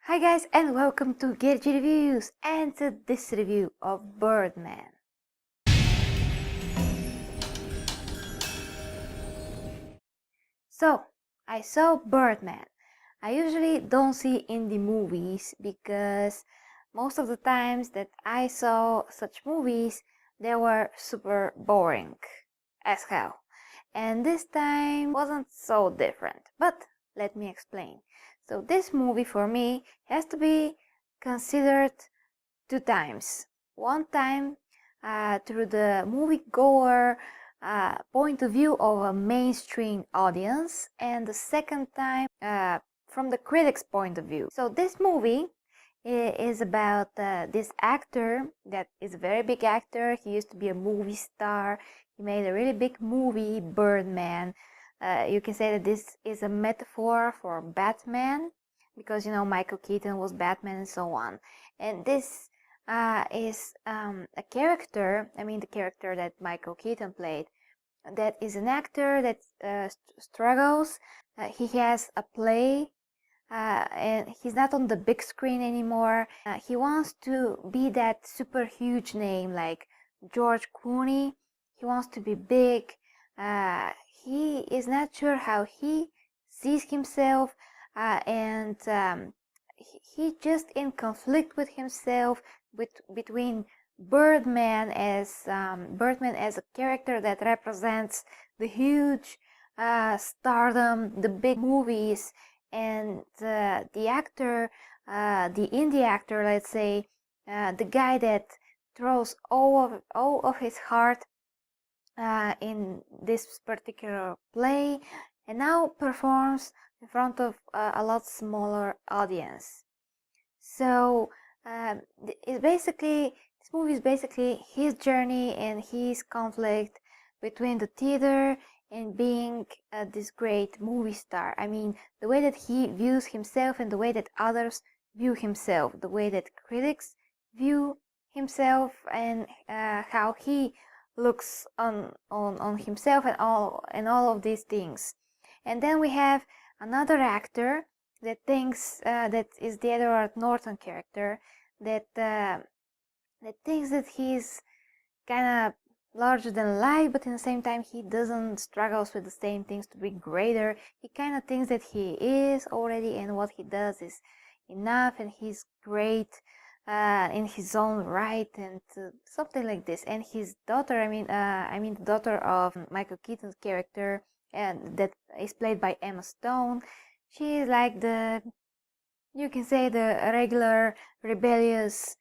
Hi guys, and welcome to Get Reviews and to this review of Birdman. So, I saw Birdman. I usually don't see indie movies because most of the times that I saw such movies, they were super boring as hell. And this time wasn't so different, but let me explain. So this movie for me has to be considered two times. One time through the moviegoer point of view of a mainstream audience, and the second time from the critic's point of view. So this movie is about this actor that is a very big actor. He used to be a movie star. He made a really big movie, Birdman. You can say that this is a metaphor for Batman because Michael Keaton was Batman and so on. And this is a character, the character that Michael Keaton played, that is an actor that struggles. He has a play and he's not on the big screen anymore. He wants to be that super huge name like George Clooney. He wants to be big. He is not sure how he sees himself, and he just in conflict with himself, between Birdman as a character that represents the huge stardom, the big movies, and the actor, the indie actor, let's say, the guy that throws all of his heart in this particular play, and now performs in front of a lot smaller audience. So this movie is basically his journey and his conflict between the theater and being this great movie star. The way that he views himself and the way that others view himself, the way that critics view himself, and how he looks on himself, and all of these things. And then we have another actor that thinks that is the Edward Norton character, that thinks that he's kind of larger than life, but in the same time he doesn't struggles with the same things to be greater. He kind of thinks that he is already, and what he does is enough, and he's great in his own right, and something like this. And his daughter, the daughter of Michael Keaton's character, and that is played by Emma Stone. She is like you can say, the regular rebellious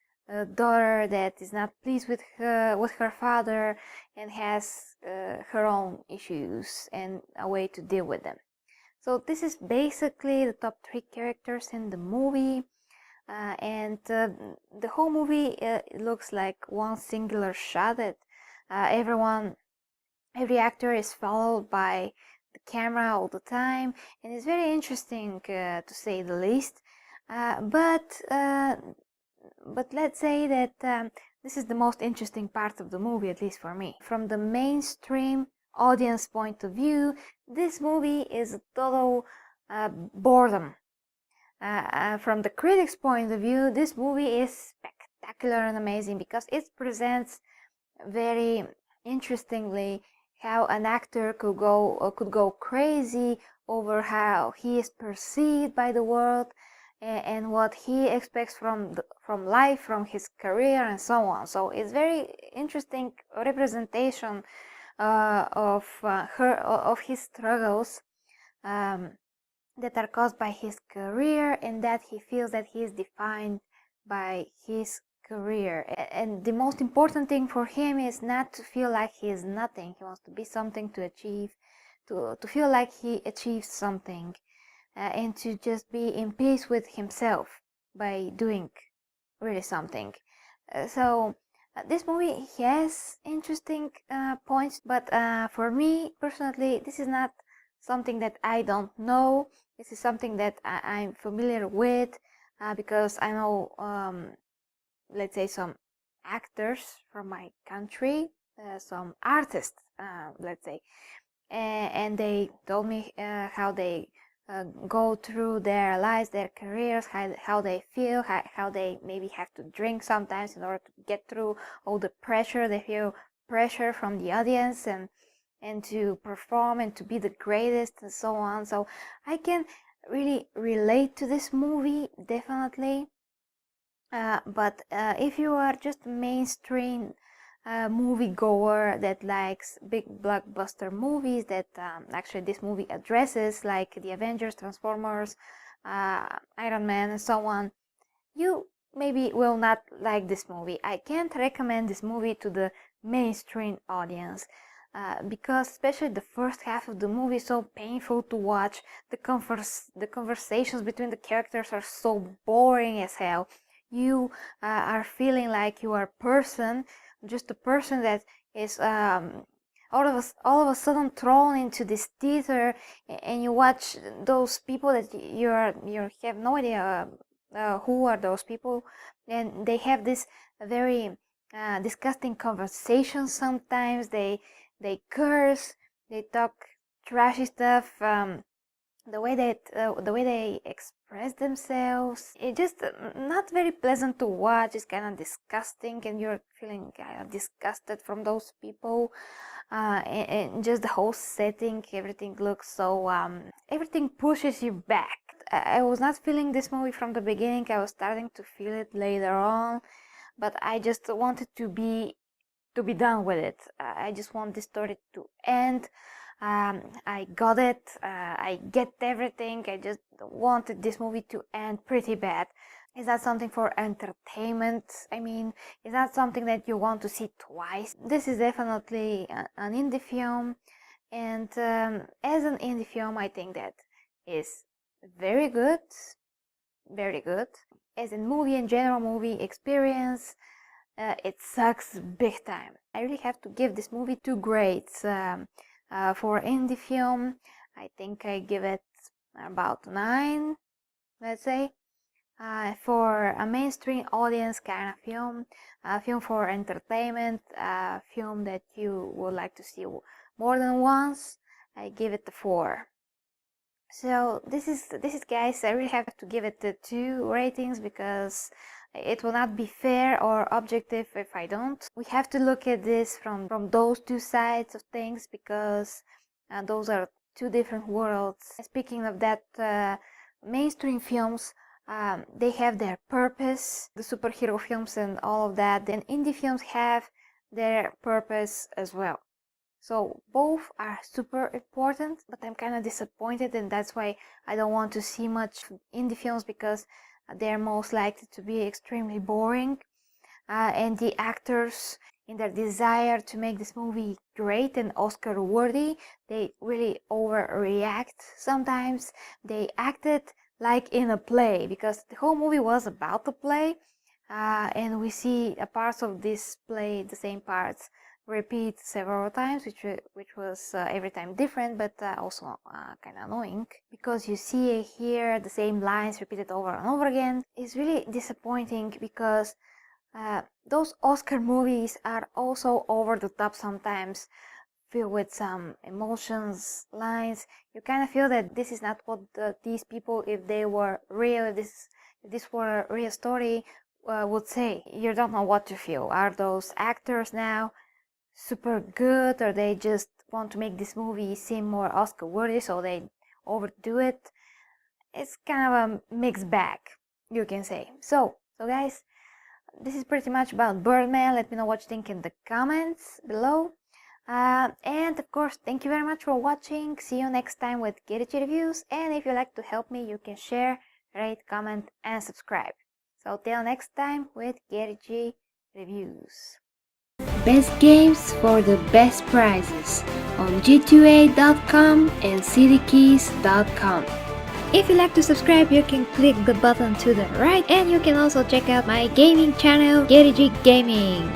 daughter that is not pleased with her father, and has her own issues and a way to deal with them. So this is basically the top three characters in the movie, and the whole movie looks like one singular shot that every actor is followed by the camera all the time, and it's very interesting to say the least. But let's say that this is the most interesting part of the movie, at least for me. From the mainstream audience point of view, this movie is a total boredom. From the critics' point of view, this movie is spectacular and amazing because it presents very interestingly how an actor could go crazy over how he is perceived by the world, and what he expects from life, from his career, and so on. So it's very interesting representation of his struggles that are caused by his career, and that he feels that he is defined by his career. And the most important thing for him is not to feel like he is nothing. He wants to be something, to achieve, to feel like he achieved something, and to just be in peace with himself by doing really something. So this movie has interesting points, but for me personally, this is not something that I don't know. This is something that I'm familiar with, because I know, let's say, some actors from my country, some artists, let's say, and they told me how they go through their lives, their careers, how they feel, how they maybe have to drink sometimes in order to get through all the pressure. They feel pressure from the audience and to perform and to be the greatest and so on. So I can really relate to this movie, definitely. But if you are just a mainstream movie goer that likes big blockbuster movies that actually this movie addresses, like the Avengers, Transformers, Iron Man and so on, you maybe will not like this movie. I can't recommend this movie to the mainstream audience because especially the first half of the movie is so painful to watch. The conversations between the characters are so boring as hell. You are feeling like you are a person, just a person that is all of a sudden thrown into this theater, and you watch those people that you have no idea who are those people, and they have this very disgusting conversations. Sometimes they curse, they talk trashy stuff. The way they express themselves, it's just not very pleasant to watch. It's kind of disgusting, and you're feeling kind of disgusted from those people. And just the whole setting, everything looks so everything pushes you back. I was not feeling this movie from the beginning. I was starting to feel it later on, but I just wanted to be done with it. I just want this story to end. I got it. I get everything. I just wanted this movie to end pretty bad. Is that something for entertainment? I mean, is that something that you want to see twice? This is definitely an indie film, and as an indie film, I think that is very good, very good. As a movie and general movie experience, it sucks big time. I really have to give this movie 2 grades. For indie film, I think I give it about 9, let's say. For a mainstream audience kind of film, a film for entertainment, a film that you would like to see more than once, I give it a 4. So this is guys, I really have to give it the 2 ratings because it will not be fair or objective if I don't. We have to look at this from those 2 sides of things, because those are 2 different worlds. Speaking of that, mainstream films, they have their purpose, the superhero films and all of that. Then indie films have their purpose as well. So both are super important, but I'm kind of disappointed, and that's why I don't want to see much indie films, because they're most likely to be extremely boring, and the actors, in their desire to make this movie great and Oscar worthy, they really overreact. Sometimes they acted like in a play, because the whole movie was about the play, and we see a parts of this play, the same parts, repeat several times, which was every time different, but also kind of annoying, because you see here the same lines repeated over and over again. It's really disappointing, because those Oscar movies are also over the top sometimes, filled with some emotions, lines. You kind of feel that this is not what these people, if they were real, if this were a real story, would say. You don't know what to feel. Are those actors now super good, or they just want to make this movie seem more Oscar worthy, so they overdo it? It's kind of a mixed bag, you can say. So guys, this is pretty much about Birdman. Let me know what you think in the comments below, and of course, thank you very much for watching. See you next time with Gerici reviews, and if you like to help me, you can share, rate, comment and subscribe. So till next time with Gerici reviews. Best games for the best prizes on g2a.com and cdkeys.com. If you like to subscribe, you can click the button to the right, and you can also check out my gaming channel, Gerici Gaming.